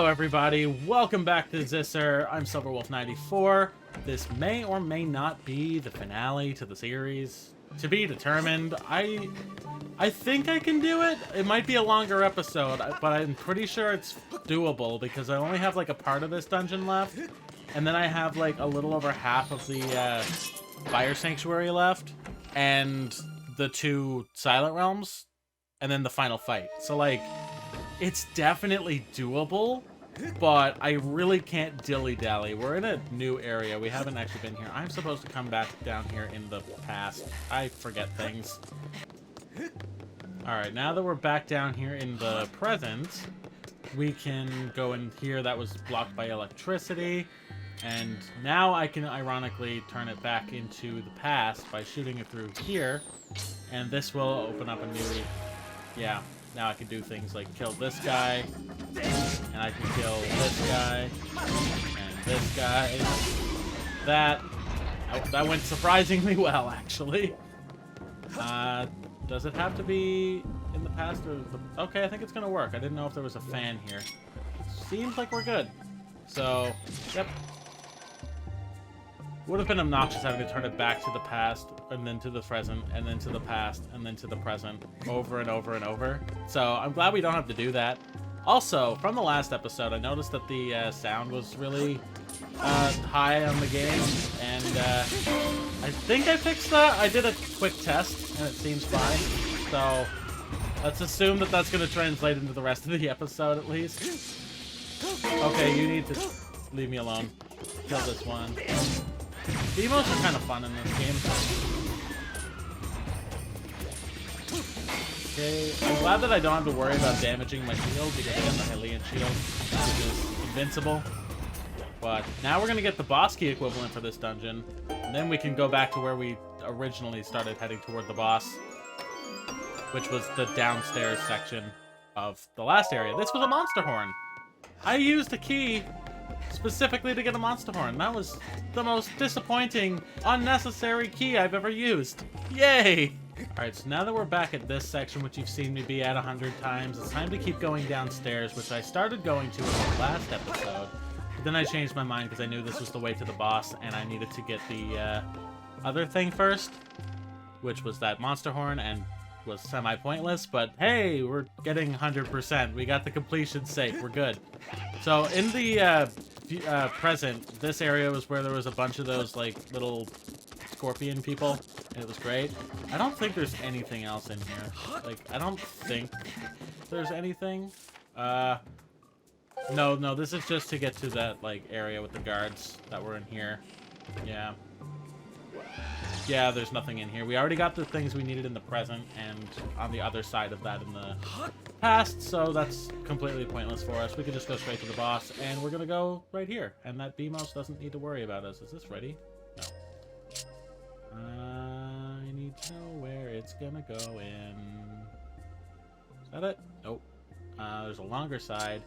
everybody, welcome back to ZSSR. I'm Silverwolf94. This may or may not be the finale to the series. To be determined. I think I can do it. It might be a longer episode, but I'm pretty sure it's doable because I only have like a part of this dungeon left. And then I have like a little over half of the Fire Sanctuary left. And the 2 Silent Realms. And then the final fight. So like, it's definitely doable. But I really can't dilly-dally. We're in a new area. We haven't actually been here. I'm supposed to come back down here in the past. I forget things. Alright, now that we're back down here in the present, we can go in here. That was blocked by electricity. And now I can ironically turn it back into the past by shooting it through here. And this will open up a new... Yeah, now I can do things like kill this guy. And I can kill this guy. And this guy. That went surprisingly well, actually. Does it have to be in the past or the... Okay, I think it's gonna work. I didn't know if there was a fan here. Seems like we're good. So, yep. Would have been obnoxious having to turn it back to the past, and then to the present, and then to the past, and then to the present, over and over and over. So, I'm glad we don't have to do that. Also, from the last episode, I noticed that the sound was really high on the game, and I think I fixed that. I did a quick test, and it seems fine. So, let's assume that that's going to translate into the rest of the episode, at least. Okay, you need to leave me alone. Kill this one. Demos are kind of fun in this game. Okay, I'm glad that I don't have to worry about damaging my shield because I got the Hylian shield, which is invincible. But now we're going to get the boss key equivalent for this dungeon, and then we can go back to where we originally started heading toward the boss, which was the downstairs section of the last area. This was a monster horn. I used a key specifically to get a monster horn. That was the most disappointing, unnecessary key I've ever used. Yay! Alright, so now that we're back at this section, which you've seen me be at 100 times, it's time to keep going downstairs, which I started going to in the last episode. But then I changed my mind because I knew this was the way to the boss, and I needed to get the other thing first, which was that monster horn, and was semi-pointless, but hey, we're getting 100%. We got the completion's sake. We're good. So in the present, this area was where there was a bunch of those like little scorpion people, and it was great. I don't think there's anything else in here. Like, I don't think there's anything. No, this is just to get to that like area with the guards that were in here. Yeah, there's nothing in here. We already got the things we needed in the present and on the other side of that in the past, so that's completely pointless for us. We can just go straight to the boss, and we're gonna go right here. And that BMOS doesn't need to worry about us. Is this ready? No. I need to know where it's gonna go in. Is that it? Nope. There's a longer side.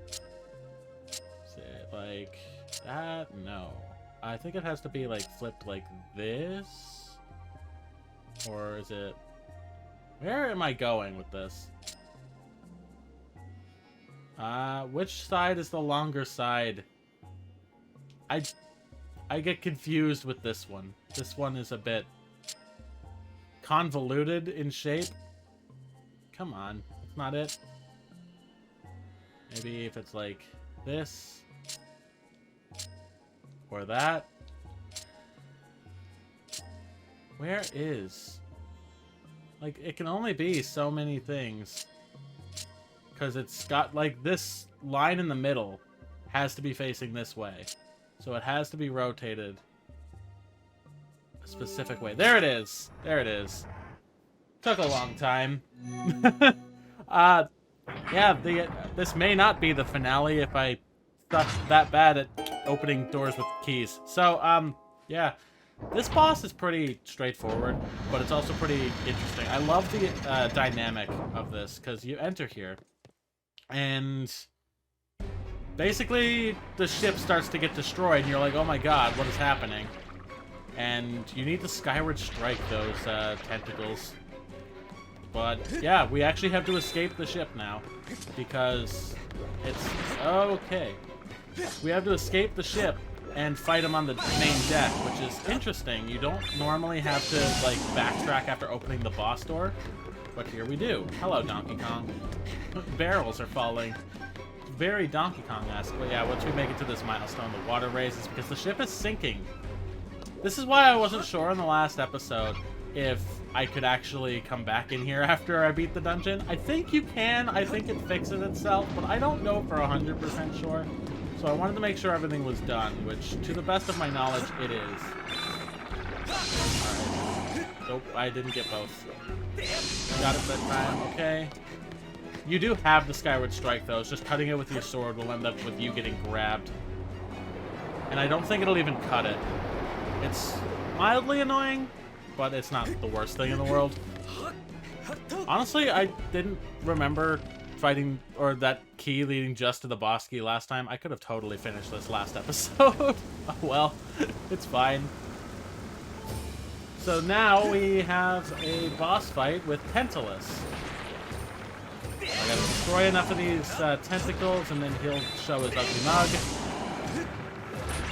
Is it like that? No. I think it has to be like flipped like this. Or is it... Where am I going with this? Which side is the longer side? I get confused with this one. This one is a bit convoluted in shape. Come on, that's not it. Maybe if it's like this. Or that. Where is... Like, it can only be so many things. Because it's got, like, this line in the middle has to be facing this way. So it has to be rotated a specific way. There it is! There it is. Took a long time. Yeah, this may not be the finale if I suck that bad at opening doors with keys. So, yeah. This boss is pretty straightforward, but it's also pretty interesting. I love the dynamic of this, because you enter here, and basically the ship starts to get destroyed, and you're like, oh my god, what is happening? And you need to skyward strike those tentacles. But yeah, we actually have to escape the ship now because it's okay. We have to escape the ship and fight him on the main deck, which is interesting. You don't normally have to like backtrack after opening the boss door, but here we do. Hello, Donkey Kong. Barrels are falling. Very Donkey Kong-esque. But yeah, once we make it to this milestone, the water raises because the ship is sinking. This is why I wasn't sure in the last episode if I could actually come back in here after I beat the dungeon. I think you can. I think it fixes itself, but I don't know for 100% sure. So I wanted to make sure everything was done, which, to the best of my knowledge, it is. Alright. Nope, I didn't get both. Got it that time, okay. You do have the Skyward Strike, though. It's just cutting it with your sword will end up with you getting grabbed. And I don't think it'll even cut it. It's mildly annoying, but it's not the worst thing in the world. Honestly, I didn't remember fighting, or that key leading just to the boss key last time. I could have totally finished this last episode. Oh well, it's fine. So now we have a boss fight with Pentalus. I gotta destroy enough of these tentacles, and then he'll show his ugly mug.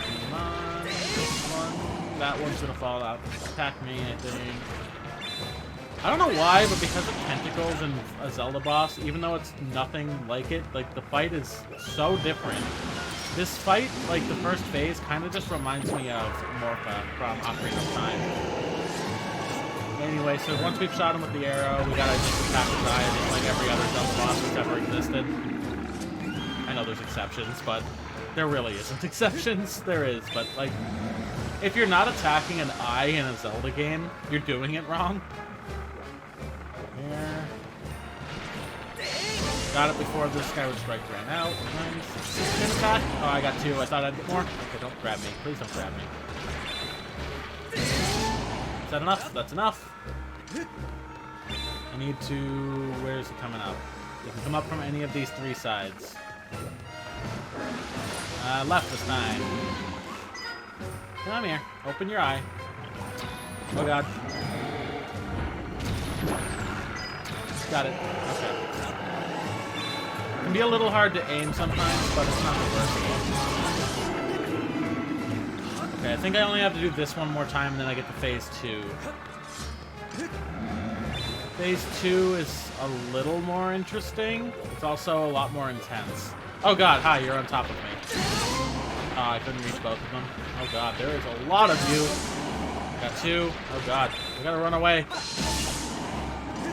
Come on, this one. That one's gonna fall out. Attack me, I think. I don't know why, but because of tentacles and a Zelda boss, even though it's nothing like it, like, the fight is so different. This fight, like, the first phase, kind of just reminds me of Morpha from Ocarina of Time. Anyway, so once we've shot him with the arrow, we gotta just attack his eye, just like every other Zelda boss that's ever existed. I know there's exceptions, but there really isn't exceptions. There is, but, like, if you're not attacking an eye in a Zelda game, you're doing it wrong. Here. Got it before the Skyward Strike ran out. Nice. Good attack. Oh, I got two. I thought I'd get more. Okay, don't grab me. Please don't grab me. Is that enough? That's enough. I need to... Where is it coming up? It can come up from any of these three sides. Left this time. Come here. Open your eye. Oh, God. Got it. Okay. It can be a little hard to aim sometimes, but it's not the worst. Okay, I think I only have to do this one more time, and then I get to phase 2. Phase 2 is a little more interesting. It's also a lot more intense. Oh god, hi, you're on top of me. Oh, I couldn't reach both of them. Oh god, there is a lot of you. Got 2. Oh god, we gotta run away.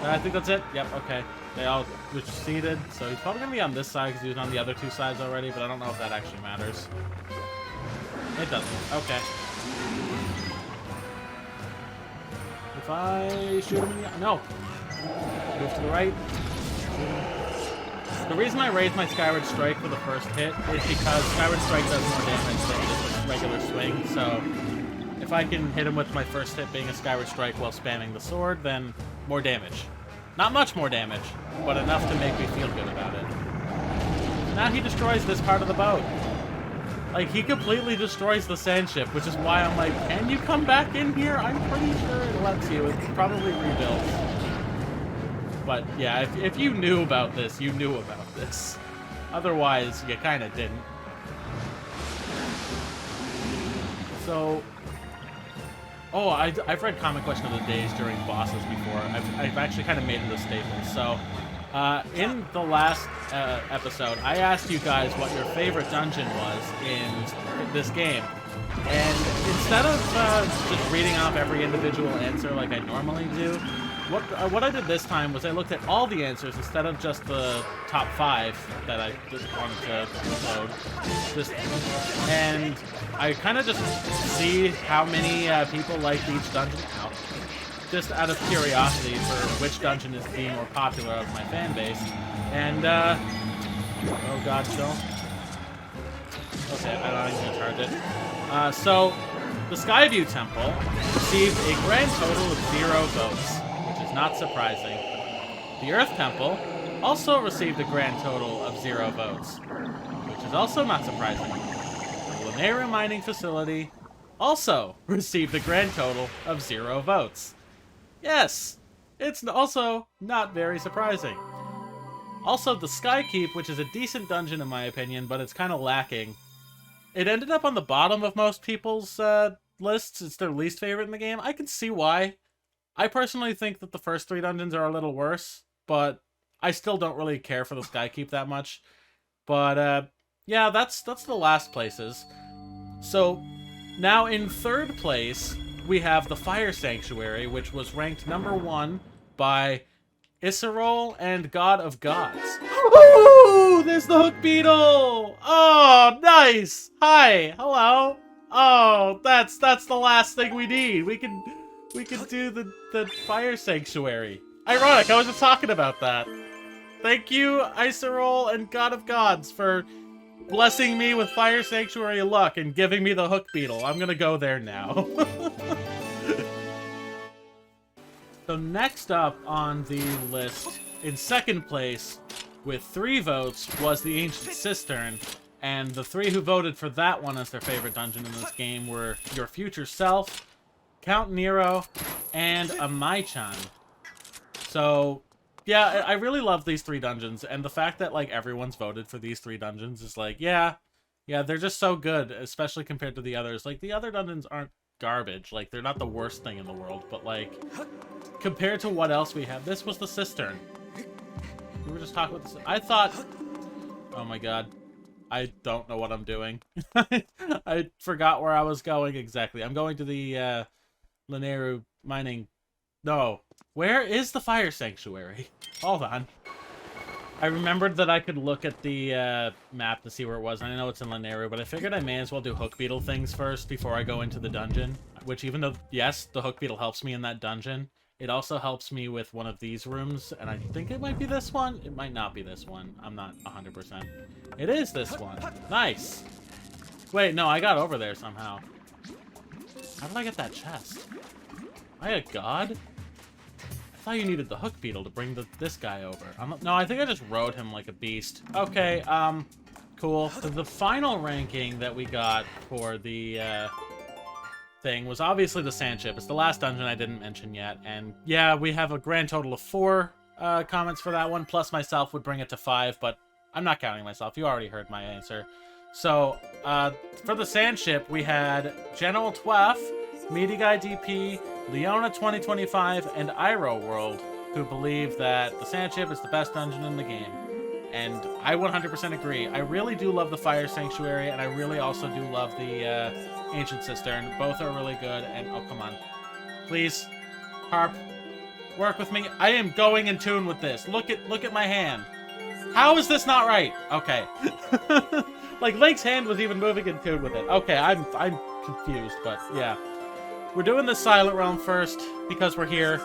I think that's it. Yep, okay. They all receded, so he's probably going to be on this side because he was on the other two sides already, but I don't know if that actually matters. It doesn't. Okay. If I shoot him in the... No. Move to the right. The reason I raised my Skyward Strike for the first hit is because Skyward Strike does more damage than just a regular swing, so if I can hit him with my first hit being a Skyward Strike while spamming the sword, then more damage. Not much more damage, but enough to make me feel good about it. Now he destroys this part of the boat. Like, he completely destroys the Sandship, which is why I'm like, can you come back in here? I'm pretty sure it lets you. It's probably rebuilt. But yeah, if you knew about this, you knew about this. Otherwise, you kind of didn't. So... Oh, I've read Comic Question of the Days during bosses before. I've actually kind of made it a staple. So, in the last episode, I asked you guys what your favorite dungeon was in this game. And instead of just reading off every individual answer like I normally do, what I did this time was I looked at all the answers instead of just the top 5 that I just wanted to load. And I kind of just see how many people like each dungeon out. Just out of curiosity for which dungeon is being more popular of my fan base. And, oh god, still. Okay, I'm not even gonna charge it. So, the Skyview Temple received a grand total of 0 votes. Not surprising. The Earth Temple also received a grand total of 0 votes, which is also not surprising. The Lanera Mining Facility also received a grand total of 0 votes. Yes, It's also not very surprising. Also, the Sky Keep, which is a decent dungeon in my opinion, but it's kind of lacking. It ended up on the bottom of most people's lists. It's their least favorite in the game. I can see why. I personally think that the first 3 dungeons are a little worse, but I still don't really care for the Sky Keep that much. But yeah, that's the last places. So now in 3rd place, we have the Fire Sanctuary, which was ranked #1 by Isserol and God of Gods. Ooh, there's the Hook Beedle! Oh, nice! Hi, hello. Oh, that's the last thing we need. We can do the Fire Sanctuary. Ironic, I was just talking about that. Thank you, Isserol and God of Gods, for blessing me with Fire Sanctuary luck and giving me the Hook Beedle. I'm gonna go there now. So next up on the list, in 2nd place, with 3 votes, was the Ancient Cistern. And the 3 who voted for that one as their favorite dungeon in this game were Your Future Self, Count Nero, and a Mai-chan. So, yeah, I really love these 3 dungeons, and the fact that, like, everyone's voted for these 3 dungeons is like, yeah, they're just so good, especially compared to the others. Like, the other dungeons aren't garbage. Like, they're not the worst thing in the world, but, like, compared to what else we have, this was the Cistern. We were just talking about this. I thought, oh my god, I don't know what I'm doing. I forgot where I was going exactly. I'm going to the Lanayru mining. No, where is the Fire Sanctuary? Hold on. I remembered that I could look at the map to see where it was. I know it's in Lanayru, but I figured I may as well do Hook Beedle things first before I go into the dungeon. Which, even though, yes, the Hook Beedle helps me in that dungeon, it also helps me with one of these rooms, and I think it might be this one. It might not be this one. I'm not 100%. It is this one. Nice. Wait, no, I got over there somehow. How did I get that chest? Am I a god? I thought you needed the Hook Beedle to bring this guy over. No, I think I just rode him like a beast. Okay, cool. So the final ranking that we got for the, thing was obviously the Sandship. It's the last dungeon I didn't mention yet, and yeah, we have a grand total of 4 comments for that one, plus myself would bring it to 5, but I'm not counting myself. You already heard my answer. So, for the Sandship, we had General Twef, Meaty Guy DP, Leona 2025, and Iroh World, who believe that the Sandship is the best dungeon in the game. And I 100% agree. I really do love the Fire Sanctuary, and I really also do love the Ancient Cistern. Both are really good, and oh, come on. Please, Harp, work with me. I am going in tune with this. Look at my hand. How is this not right? Okay. Like, Link's hand was even moving in tune with it. Okay, I'm confused, but yeah. We're doing the Silent Realm first, because we're here.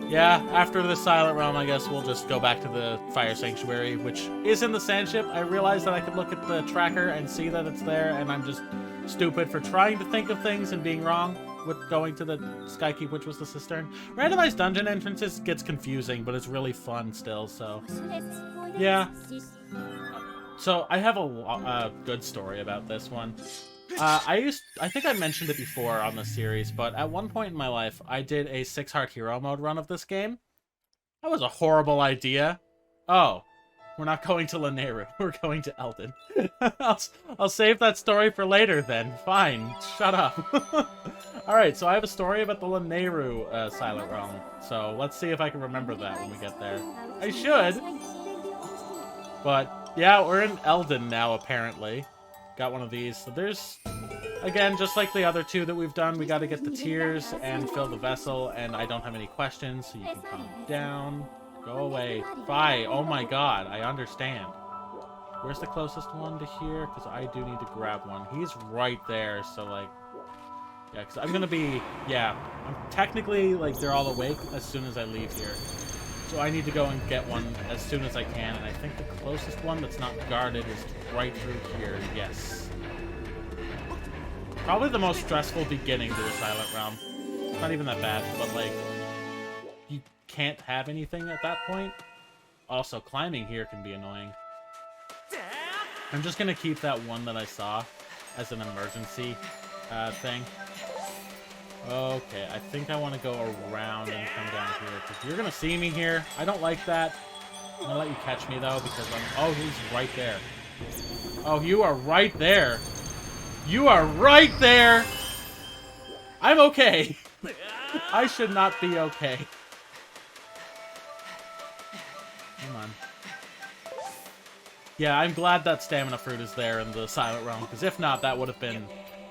Yeah, after the Silent Realm, I guess we'll just go back to the Fire Sanctuary, which is in the Sandship. I realized that I could look at the tracker and see that it's there, and I'm just stupid for trying to think of things and being wrong with going to the Skykeep, which was the Cistern. Randomized Dungeon Entrances gets confusing, but it's really fun still, so... yeah. So, I have a good story about this one. I think I mentioned it before on the series, but at one point in my life, I did a 6-heart hero mode run of this game. That was a horrible idea. Oh, we're not going to Lanayru. We're going to Eldon. I'll save that story for later then. Fine, shut up. Alright, so I have a story about the Lanayru Silent Realm. So let's see if I can remember that when we get there. I should. But yeah, we're in Eldon now, apparently. Got one of these. So there's, again, just like the other 2 that we've done, we got to get the tears and fill the vessel, and I don't have any questions, so you can calm down. Go away. Bye. Oh my god, I understand. Where's the closest one to here? Because I do need to grab one. He's right there, so, like, yeah, because I'm going to be, yeah, I'm technically, like, they're all awake as soon as I leave here. So I need to go and get one as soon as I can, and I think the closest one that's not guarded is right through here, yes. Probably the most stressful beginning to the Silent Realm. It's not even that bad, but like, you can't have anything at that point. Also, climbing here can be annoying. I'm just gonna keep that one that I saw as an emergency thing. Okay, I think I want to go around and come down here, because you're going to see me here. I don't like that. I'm going to let you catch me, though, because I'm... Oh, he's right there. Oh, you are right there. You are right there! I'm okay. I should not be okay. Come on. Yeah, I'm glad that stamina fruit is there in the Silent Realm, because if not, that would have been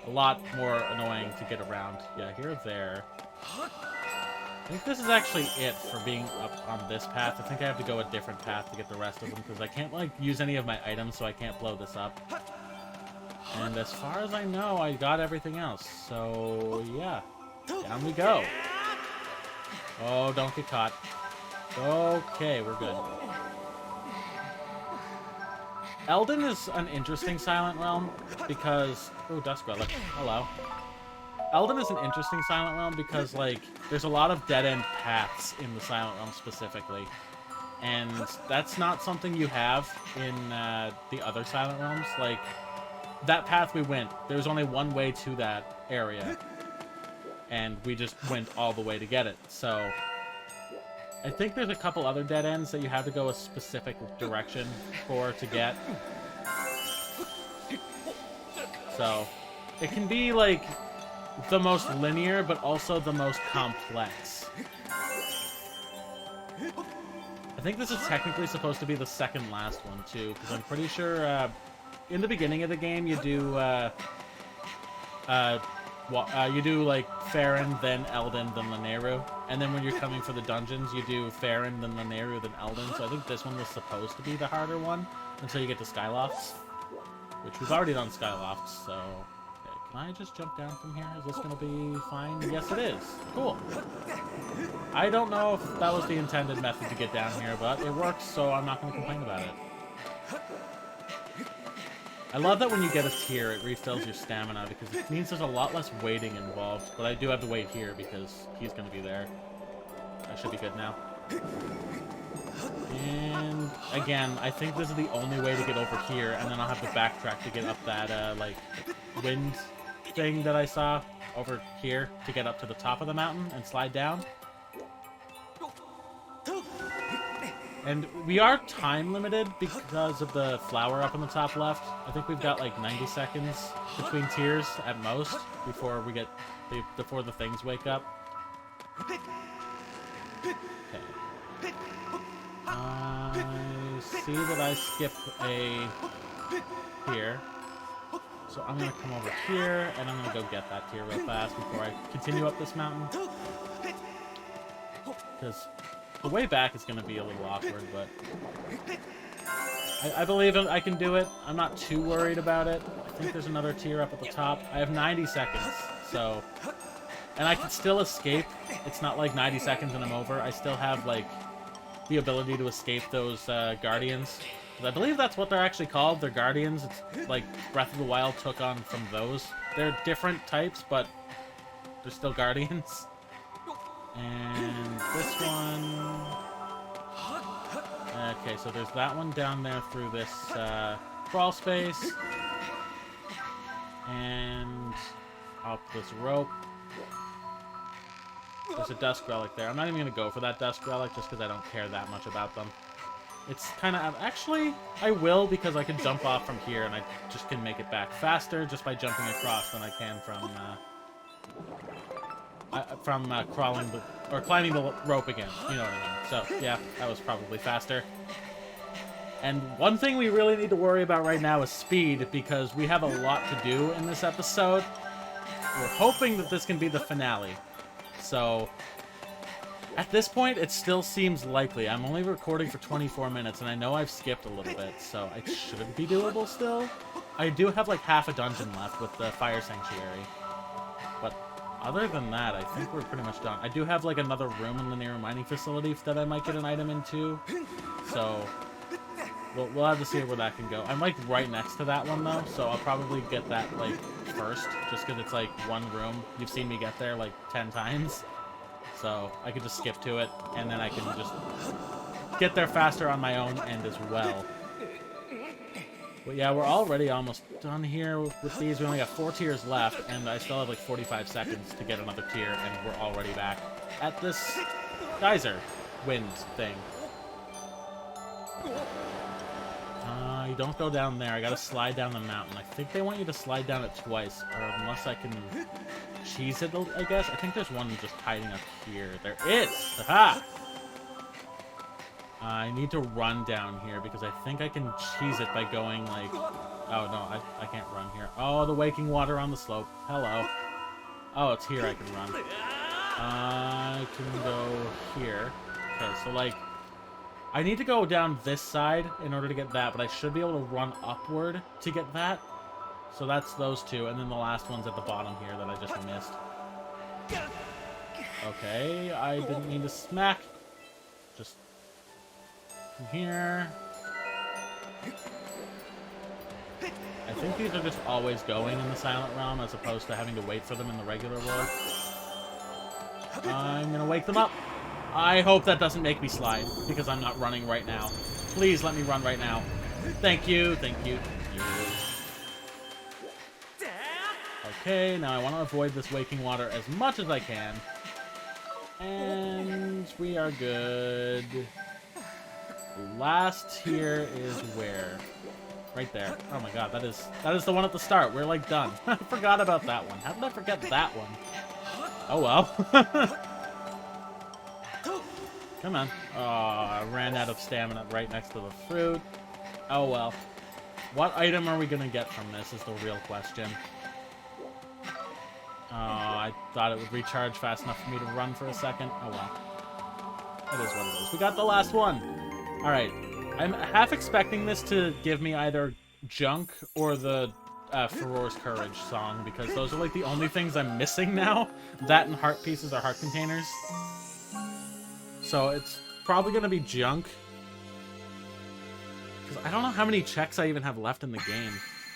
a lot more annoying to get around. Yeah, here, there. I think this is actually it for being up on this path. I think I have to go a different path to get the rest of them, because I can't, like, use any of my items, so I can't blow this up. And as far as I know, I got everything else. So, yeah. Down we go. Oh, don't get caught. Okay, we're good. Eldon is an interesting Silent Realm because... Oh, Dusk Relic. Hello. Eldon is an interesting Silent Realm because, like, there's a lot of dead-end paths in the Silent Realm specifically. And that's not something you have in the other Silent Realms. Like, that path we went, there's only one way to that area. And we just went all the way to get it. So, I think there's a couple other dead ends that you have to go a specific direction for to get. So, it can be, like, the most linear, but also the most complex. I think this is technically supposed to be the second last one, too, because I'm pretty sure, in the beginning of the game, you do, you do, like, Farron, then Eldon, then Lanayru. And then when you're coming for the dungeons, you do Farron, then Lanayru, then Eldon. So I think this one was supposed to be the harder one until you get to Skylofts. Which we've already done Skylofts, so... Okay, can I just jump down from here? Is this going to be fine? Yes, it is. Cool. I don't know if that was the intended method to get down here, but it works, so I'm not going to complain about it. I love that when you get a tier, it refills your stamina, because it means there's a lot less waiting involved. But I do have to wait here, because he's going to be there. I should be good now. And, again, I think this is the only way to get over here, and then I'll have to backtrack to get up that, like, wind thing that I saw over here to get up to the top of the mountain and slide down. And we are time limited because of the flower up on the top left. I think we've got like 90 seconds between tiers at most before we get before the things wake up. Okay. I see that I skipped a here. So I'm gonna come over here and I'm gonna go get that tier real fast before I continue up this mountain. Because the way back is going to be a little awkward, but I believe I can do it. I'm not too worried about it. I think there's another tier up at the top. I have 90 seconds, so... And I can still escape. It's not like 90 seconds and I'm over. I still have, like, the ability to escape those Guardians. I believe that's what they're actually called. They're Guardians. It's like Breath of the Wild took on from those. They're different types, but they're still Guardians. And this one... Okay, so there's that one down there through this crawl space. And up this rope. There's a Dusk Relic there. I'm not even going to go for that Dusk Relic just because I don't care that much about them. It's kind of... Actually, I will because I can jump off from here and I just can make it back faster just by jumping across than I can from crawling or climbing the rope again. You know what I mean. So, yeah, that was probably faster. And one thing we really need to worry about right now is speed, because we have a lot to do in this episode. We're hoping that this can be the finale. So, at this point, it still seems likely. I'm only recording for 24 minutes, and I know I've skipped a little bit, so it should be doable still. I do have like half a dungeon left with the Fire Sanctuary. But other than that, I think we're pretty much done. I do have like another room in the near mining facility that I might get an item into. So, we'll have to see where that can go. I'm like right next to that one though, so I'll probably get that like first, just because it's like one room. You've seen me get there like 10 times. So I could just skip to it, and then I can just get there faster on my own end as well. But yeah, we're already almost done here with these. We only got 4 tiers left, and I still have like 45 seconds to get another tier, and we're already back at this geyser wind thing. You don't go down there. I gotta slide down the mountain. I think they want you to slide down it twice, or unless I can cheese it, I guess. I think there's one just hiding up here. There is! Aha! I need to run down here because I think I can cheese it by going like... Oh, no, I can't run here. Oh, the waking water on the slope. Hello. Oh, it's here I can run. I can go here. Okay, so like... I need to go down this side in order to get that, but I should be able to run upward to get that. So that's those two, and then the last one's at the bottom here that I just missed. Okay, I didn't mean to smack. Just from here. I think these are just always going in the Silent Realm as opposed to having to wait for them in the regular world. I'm gonna wake them up. I hope that doesn't make me slide, because I'm not running right now. Please let me run right now. Thank you, thank you, thank you. Okay, now I want to avoid this waking water as much as I can. And we are good. Last tier is where? Right there. Oh my god, that is the one at the start. We're like done. I forgot about that one. How did I forget that one? Oh well. Come on. Oh, I ran out of stamina right next to the fruit. Oh well. What item are we gonna get from this is the real question. Oh, I thought it would recharge fast enough for me to run for a second. Oh well. It is what it is. We got the last one. Alright. I'm half expecting this to give me either junk or the Rupoor's Courage song, because those are like the only things I'm missing now. That and heart pieces or heart containers. So it's probably going to be junk. Because I don't know how many checks I even have left in the game.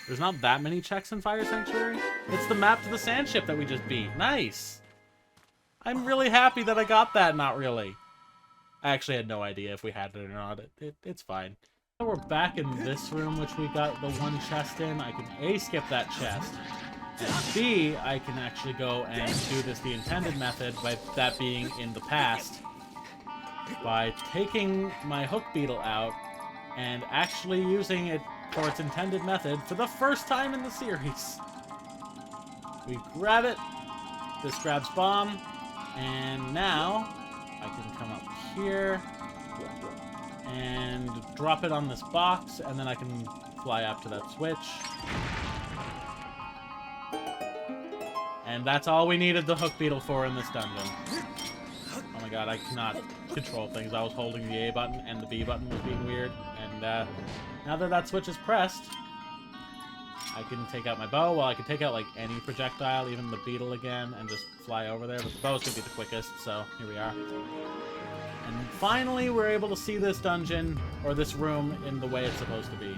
There's not that many checks in Fire Sanctuary. It's the map to the Sandship that we just beat. Nice! I'm really happy that I got that, not really. I actually had no idea if we had it or not. It's fine. So we're back in this room, which we got the one chest in. I can A, skip that chest. And B, I can actually go and do this the intended method, by that being in the past. By taking my hook beetle out and actually using it for its intended method for the first time in the series. We grab it, this grabs bomb, and now I can come up here and drop it on this box, and then I can fly up to that switch. And that's all we needed the hook beetle for in this dungeon. Oh my god, I cannot control things. I was holding the A button and the B button was being weird. And now that that switch is pressed, I can take out my bow. Well, I can take out like any projectile, even the beetle again, and just fly over there. But the bow's gonna be the quickest, so here we are. And finally, we're able to see this dungeon, or this room, in the way it's supposed to be.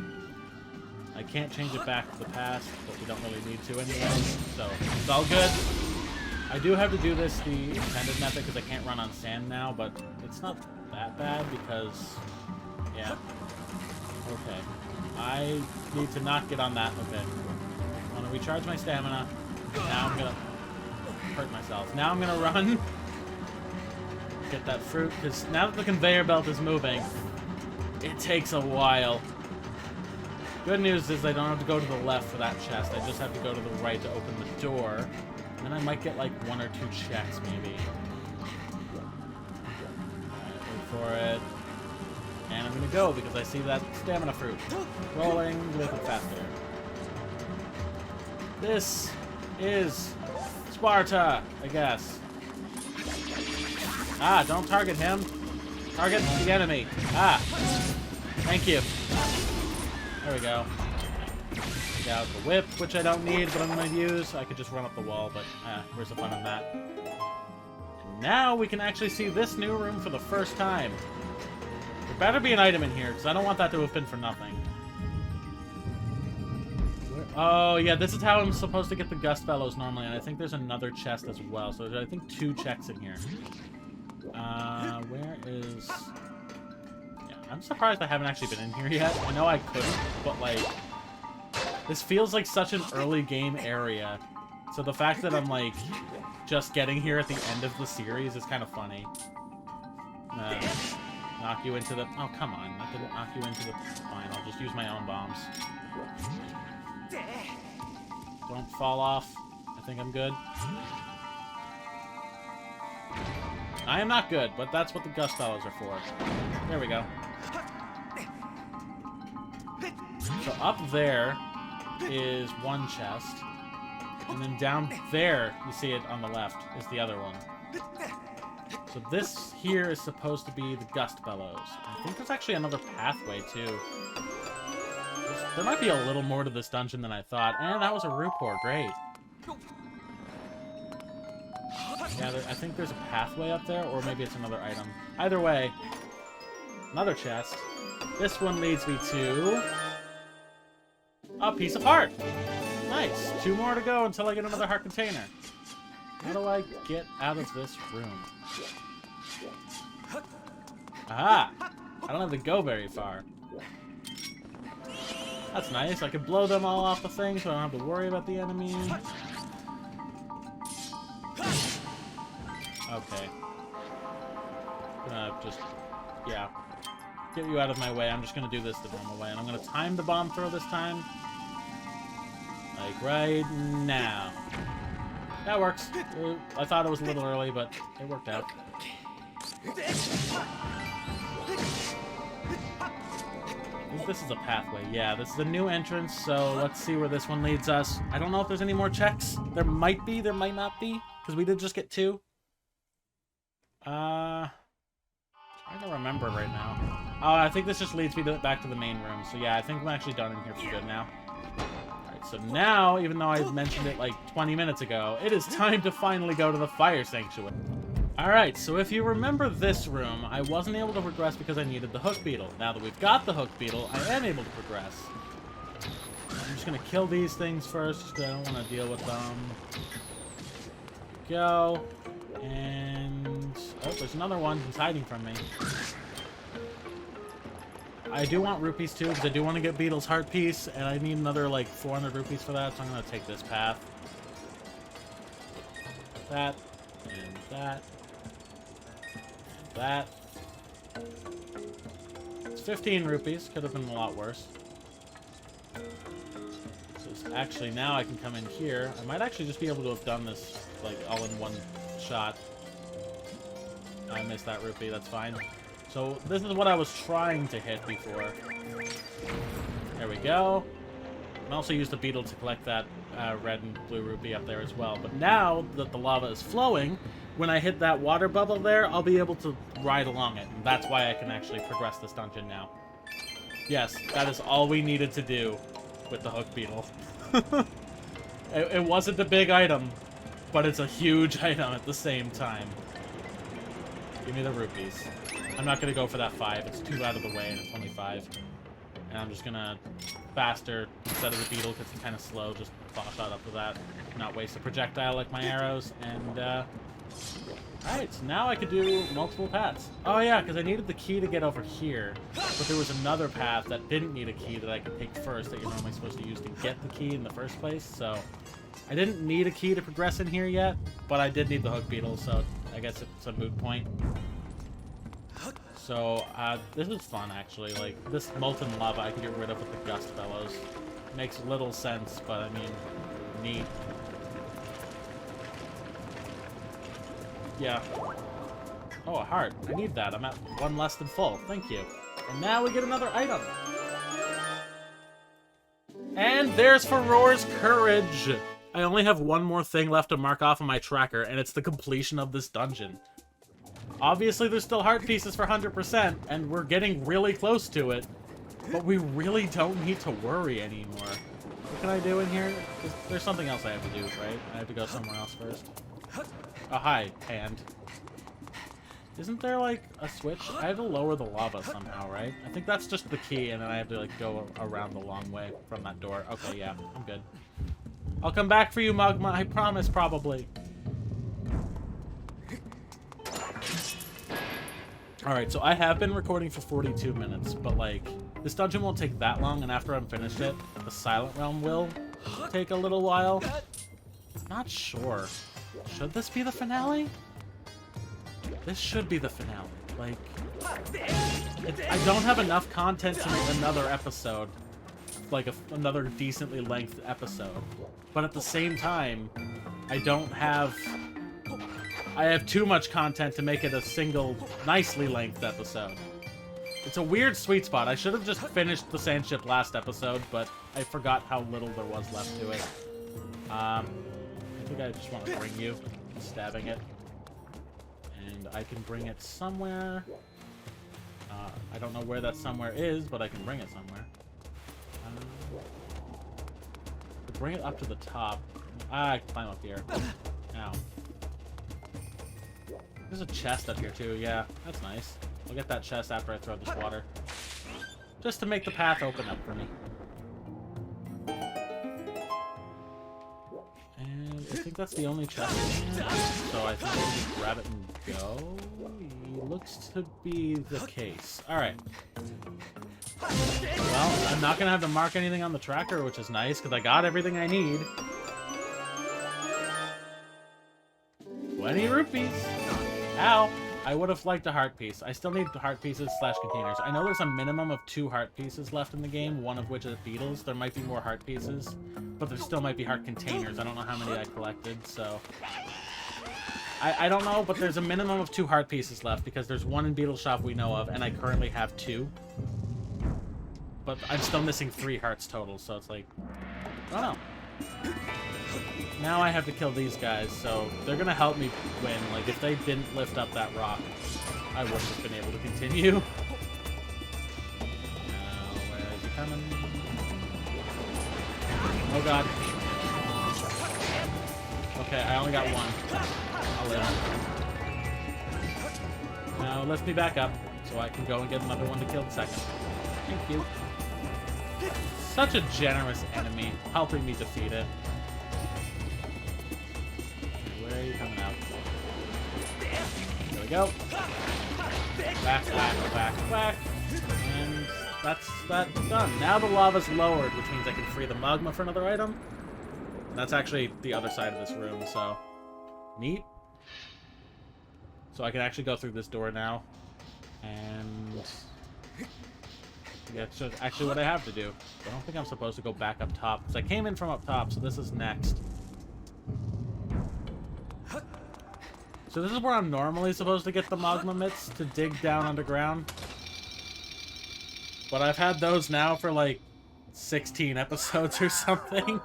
I can't change it back to the past, but we don't really need to anyway, so it's all good. I do have to do this the intended method because I can't run on sand now, but it's not that bad because, yeah. Okay. I need to not get on that. Okay. I want to recharge my stamina. Now I'm going to hurt myself. Now I'm going to run. Get that fruit, because now that the conveyor belt is moving, it takes a while. Good news is I don't have to go to the left for that chest. I just have to go to the right to open the door. And then I might get like 1 or 2 checks, maybe. Alright, wait for it. And I'm gonna go because I see that stamina fruit. Rolling with it faster. This is Sparta, I guess. Ah, don't target him. Target the enemy. Ah. Thank you. There we go. Take out the whip, which I don't need, but I'm going to use. I could just run up the wall, but where's the fun in that? And now we can actually see this new room for the first time. There better be an item in here, because I don't want that to have been for nothing. Oh, yeah, this is how I'm supposed to get the Gust Fellows normally, and I think there's another chest as well, so there's, I think, 2 checks in here. Where is... Yeah, I'm surprised I haven't actually been in here yet. I know I couldn't, but, like, This feels like such an early game area. So the fact that I'm, like, just getting here at the end of the series is kind of funny. Knock you into the... Oh, come on. That didn't knock you into the... Fine, I'll just use my own bombs. Don't fall off. I think I'm good. I am not good, but that's what the gust fellows are for. There we go. So up there is one chest. And then down there, you see it on the left, is the other one. So this here is supposed to be the gust bellows. I think there's actually another pathway, too. There might be a little more to this dungeon than I thought. And that was a Rupoor. Great. Yeah, I think there's a pathway up there, or maybe it's another item. Either way, another chest. This one leads me to a piece of heart. Nice. 2 more to go until I get another heart container. How do I get out of this room? Aha! I don't have to go very far. That's nice. I can blow them all off the thing, so I don't have to worry about the enemy. Okay. Gonna just... yeah. Get you out of my way. I'm just gonna do this the normal way. And I'm gonna time the bomb throw this time. Like right now. That works. I thought it was a little early, but it worked out. I think this is a pathway. Yeah, this is a new entrance, so let's see where this one leads us. I don't know if there's any more checks. There might be, there might not be, because we did just get 2. Trying to remember right now. Oh, I think this just leads me back to the main room. So yeah, I think I'm actually done in here for good now. Alright, so now, even though I mentioned it like 20 minutes ago, it is time to finally go to the fire sanctuary. Alright, so if you remember this room, I wasn't able to progress because I needed the hook beetle. Now that we've got the hook beetle, I am able to progress. I'm just gonna kill these things first, because I don't want to deal with them. Go. And... oh, there's another one. He's hiding from me. I do want rupees too, because I do want to get Beedle's heart piece, and I need another, like, 400 rupees for that, so I'm going to take this path. That. And that. And that. It's 15 rupees. Could have been a lot worse. So actually, now I can come in here. I might actually just be able to have done this, like, all in one shot. I missed that rupee, that's fine. So this is what I was trying to hit before. There we go. I also used the beetle to collect that red and blue rupee up there as well. But now that the lava is flowing, when I hit that water bubble there, I'll be able to ride along it. And that's why I can actually progress this dungeon now. Yes, that is all we needed to do with the hook beetle. It wasn't a big item, but it's a huge item at the same time. Give me the rupees. I'm not going to go for that 5. It's too out of the way, and it's only 5. And I'm just going to faster instead of the beetle, because it's kind of slow. Just fall shot up to that. Not waste a projectile like my arrows. And, alright, so now I could do multiple paths. Oh, yeah, because I needed the key to get over here. But there was another path that didn't need a key that I could take first that you're normally supposed to use to get the key in the first place. So I didn't need a key to progress in here yet, but I did need the hook beetle, so I guess it's a moot point. So, this is fun, actually. Like, this molten lava I can get rid of with the gust bellows. Makes little sense, but, I mean, neat. Yeah. Oh, a heart. I need that. I'm at 1 less than full. Thank you. And now we get another item. And there's Rupoor's Courage! I only have 1 more thing left to mark off on my tracker, and it's the completion of this dungeon. Obviously, there's still heart pieces for 100%, and we're getting really close to it. But we really don't need to worry anymore. What can I do in here? There's something else I have to do, right? I have to go somewhere else first. Oh, hi, hand. Isn't there, like, a switch? I have to lower the lava somehow, right? I think that's just the key, and then I have to, like, go around the long way from that door. Okay, yeah, I'm good. I'll come back for you, Magma. I promise, probably. Alright, so I have been recording for 42 minutes, but, like, This dungeon won't take that long, and after I'm finished it, the Silent Realm will take a little while. Not sure. Should this be the finale? This should be the finale. Like, I don't have enough content to make another episode. Like, another decently length episode. But at the same time, I have too much content to make it a single, nicely length episode. It's a weird sweet spot. I should have just finished the Sandship last episode, but I forgot how little there was left to it. I think I just want to bring you, stabbing it. And I can bring it somewhere. I don't know where that somewhere is, but I can bring it somewhere. To bring it up to the top. I can climb up here. Ow. There's a chest up here too, yeah. That's nice. I'll get that chest after I throw this water. Just to make the path open up for me. And I think that's the only chest in here. So I think I'll just grab it and go. Looks to be the case. Alright. Well, I'm not gonna have to mark anything on the tracker, which is nice, because I got everything I need. 20 rupees! Ow! I would have liked a heart piece. I still need heart pieces / containers. I know there's a minimum of 2 heart pieces left in the game, one of which is Beedles. There might be more heart pieces, but there still might be heart containers. I don't know how many I collected, so... I don't know, but there's a minimum of 2 heart pieces left, because there's one in Beedle's shop we know of, and I currently have 2. But I'm still missing 3 hearts total, so it's like... I don't know. Now I have to kill these guys, so they're gonna help me win. Like, if they didn't lift up that rock, I wouldn't have been able to continue. Now, where is he coming? Oh god. Okay, I only got 1. I'll live. Now, lift me back up, so I can go and get another one to kill the second. Thank you. Such a generous enemy, helping me defeat it. Where are you coming out? There we go. Whack, whack, whack, whack. And that's that done. Now the lava's lowered, which means I can free the magma for another item. And that's actually the other side of this room, so... Neat. So I can actually go through this door now. And... yeah, it's actually what I have to do. I don't think I'm supposed to go back up top, because I came in from up top, so this is next. So this is where I'm normally supposed to get the magma mitts to dig down underground. But I've had those now for like 16 episodes or something.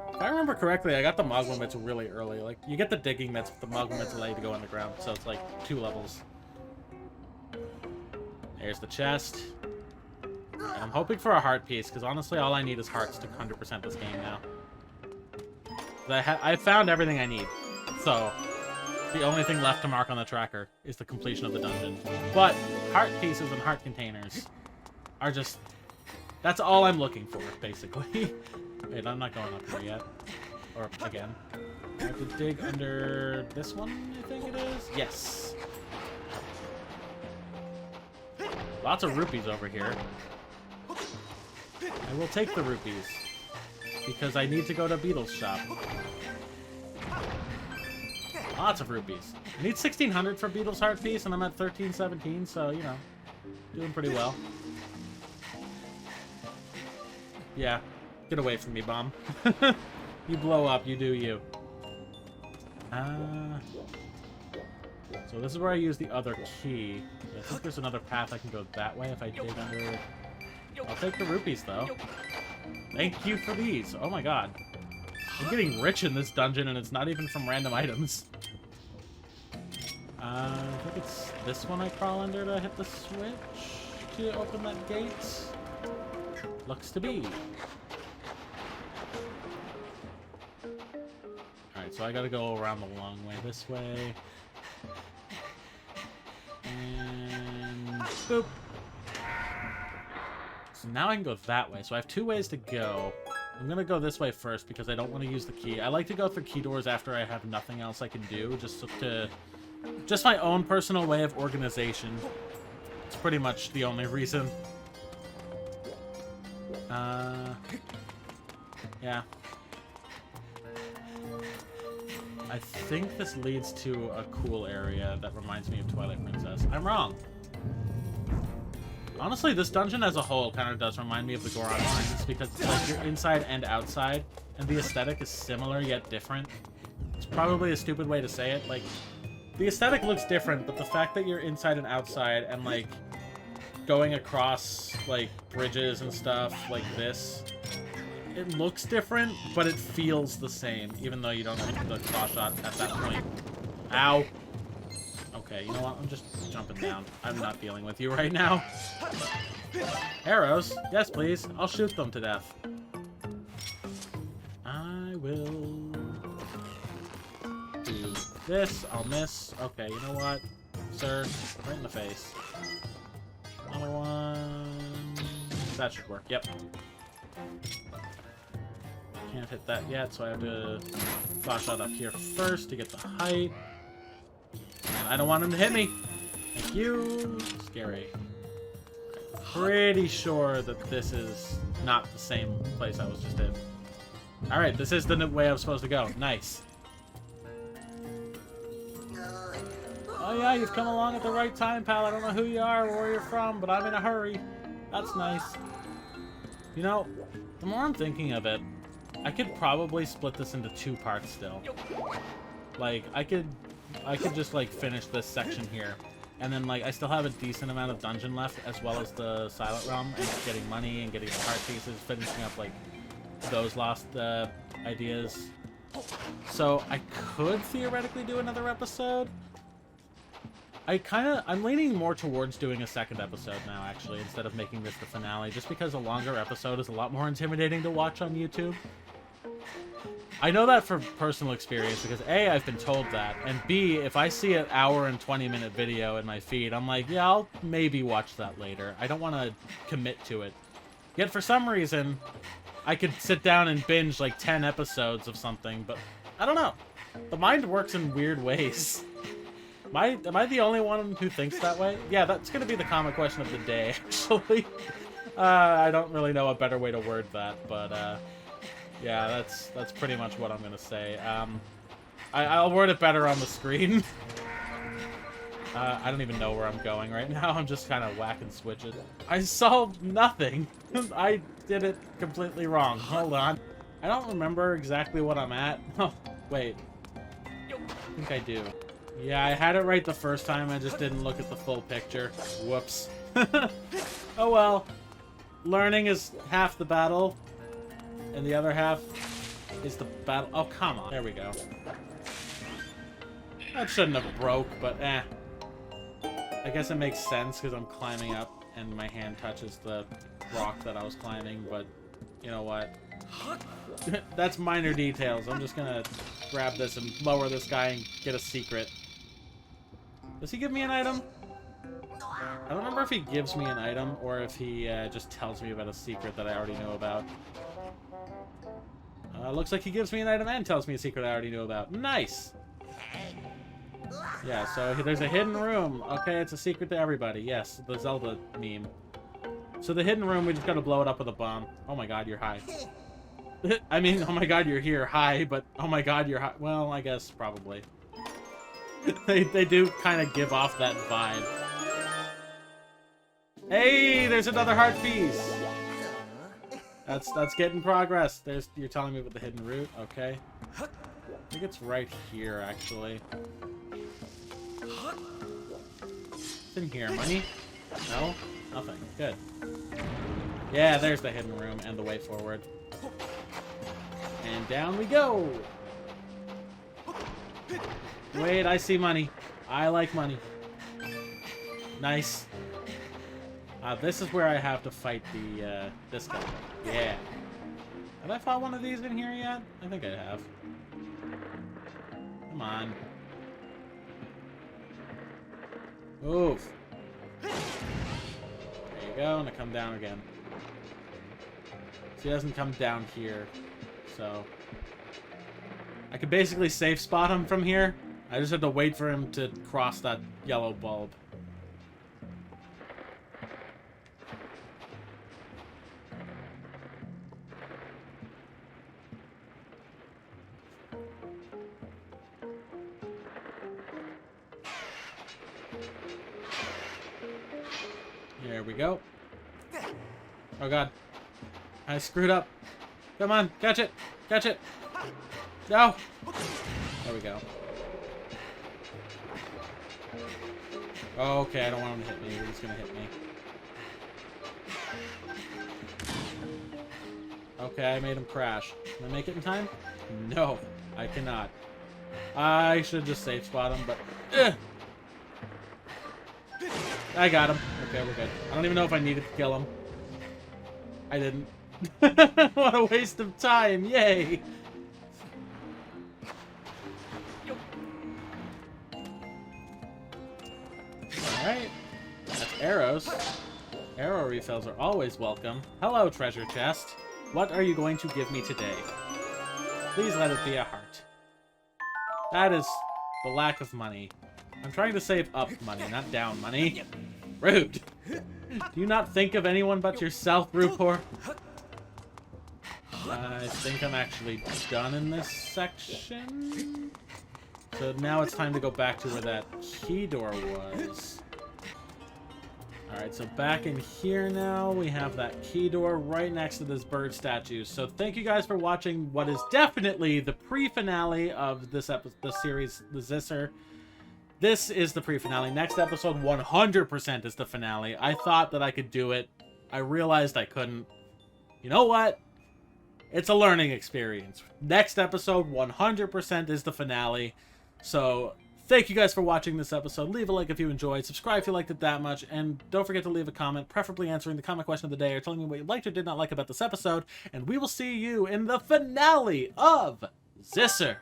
If I remember correctly, I got the magma mitts really early. Like, you get the digging mitts, but the magma mitts allow you to go underground, so it's like 2 levels. There's the chest. And I'm hoping for a heart piece, because honestly all I need is hearts to 100% this game now. I found everything I need. So, the only thing left to mark on the tracker is the completion of the dungeon. But, heart pieces and heart containers are just... that's all I'm looking for, basically. Wait, I'm not going up here yet. Or, again. I have to dig under this one, I think it is? Yes. Lots of rupees over here. I will take the rupees, because I need to go to Beedle's shop. Lots of rupees. I need 1,600 for Beedle's heart piece, and I'm at 1317, so, you know, doing pretty well. Yeah, get away from me, bomb. You blow up, you do you. So this is where I use the other key. I think there's another path I can go that way if I dig under... I'll take the rupees, though. Thank you for these. Oh my god. I'm getting rich in this dungeon, and it's not even from random items. I think it's this one I crawl under to hit the switch to open that gate. Looks to be. Alright, so I gotta go around the long way this way. And... boop! So now I can go that way. So I have 2 ways to go. I'm gonna go this way first because I don't want to use the key. I like to go through key doors after I have nothing else I can do, just my own personal way of organization. It's pretty much the only reason. Yeah. I think this leads to a cool area that reminds me of Twilight Princess. I'm wrong. Honestly, this dungeon as a whole kind of does remind me of the Goron Mines because it's like you're inside and outside, and the aesthetic is similar yet different. It's probably a stupid way to say it. Like, the aesthetic looks different, but the fact that you're inside and outside and, like, going across, like, bridges and stuff like this, it looks different, but it feels the same, even though you don't have the claw shot at that point. Ow. Okay, you know what? I'm just jumping down. I'm not dealing with you right now. Arrows? Yes, please. I'll shoot them to death. I will do this. I'll miss. Okay, you know what? Sir, right in the face. Another one. That should work. Yep. Can't hit that yet, so I have to flash out up here first to get the height. And I don't want him to hit me. Thank you. Scary. Pretty sure that this is not the same place I was just in. Alright, this is the way I'm supposed to go. Nice. Oh yeah, you've come along at the right time, pal. I don't know who you are or where you're from, but I'm in a hurry. That's nice. You know, the more I'm thinking of it, I could probably split this into 2 parts still. Like, I could just, like, finish this section here. And then, like, I still have a decent amount of dungeon left, as well as the Silent Realm, and getting money and getting the heart pieces, finishing up, like, those lost ideas. So, I could theoretically do another episode. I'm leaning more towards doing a second episode now, actually, instead of making this the finale, just because a longer episode is a lot more intimidating to watch on YouTube. I know that for personal experience, because A, I've been told that, and B, if I see an hour and 20-minute video in my feed, I'm like, yeah, I'll maybe watch that later. I don't want to commit to it. Yet for some reason, I could sit down and binge like 10 episodes of something, but I don't know. The mind works in weird ways. Am I the only one who thinks that way? Yeah, that's going to be the comic question of the day, actually. I don't really know a better way to word that, but yeah, that's pretty much what I'm going to say. I'll word it better on the screen. I don't even know where I'm going right now. I'm just kind of whacking switches. I solved nothing. I did it completely wrong. Hold on. I don't remember exactly what I'm at. Oh, wait. I think I do. Yeah, I had it right the first time. I just didn't look at the full picture. Whoops. Oh well. Learning is half the battle, and the other half is the battle. Oh, come on. There we go. That shouldn't have broke, but eh. I guess it makes sense because I'm climbing up and my hand touches the rock that I was climbing, but you know what? That's minor details. I'm just gonna grab this and lower this guy and get a secret. Does he give me an item? I don't remember if he gives me an item or if he just tells me about a secret that I already know about. Looks like he gives me an item and tells me a secret I already knew about. Nice! Yeah, so there's a hidden room. Okay, it's a secret to everybody. Yes, the Zelda meme. So the hidden room, we just gotta blow it up with a bomb. Oh my god, you're high. I mean, oh my god, you're here, high, but oh my god, you're high. Well, I guess probably. They do kind of give off that vibe. Hey, there's another heart piece. That's getting progress. You're telling me about the hidden route. Okay. I think it's right here, actually. What's in here? Money? No? Nothing. Good. Yeah, there's the hidden room and the way forward. And down we go. Wait, I see money. I like money. Nice. This is where I have to fight the this guy. Yeah. Have I fought one of these in here yet? I think I have. Come on. Move. There you go, and I come down again. So he doesn't come down here, so I could basically safe spot him from here. I just have to wait for him to cross that yellow bulb. There we go. Oh god. I screwed up. Come on, catch it. Catch it. No. There we go. Okay, I don't want him to hit me. He's gonna hit me. Okay, I made him crash. Can I make it in time? No, I cannot. I should just safe spot him, but... I got him. Okay, we're good. I don't even know if I needed to kill him. I didn't. What a waste of time. Yay! Alright. That's arrows. Arrow refills are always welcome. Hello, treasure chest. What are you going to give me today? Please let it be a heart. That is the lack of money. I'm trying to save up money, not down money. Rude. Do you not think of anyone but yourself, Rupoor? I think I'm actually done in this section. So now it's time to go back to where that key door was. Alright, so back in here now, we have that key door right next to this bird statue. So thank you guys for watching what is definitely the pre-finale of this series, the ZSSR. This is the pre-finale. Next episode 100% is the finale. I thought that I could do it. I realized I couldn't. You know what? It's a learning experience. Next episode 100% is the finale. So thank you guys for watching this episode. Leave a like if you enjoyed. Subscribe if you liked it that much. And don't forget to leave a comment, preferably answering the comment question of the day or telling me what you liked or did not like about this episode. And we will see you in the finale of ZSSR.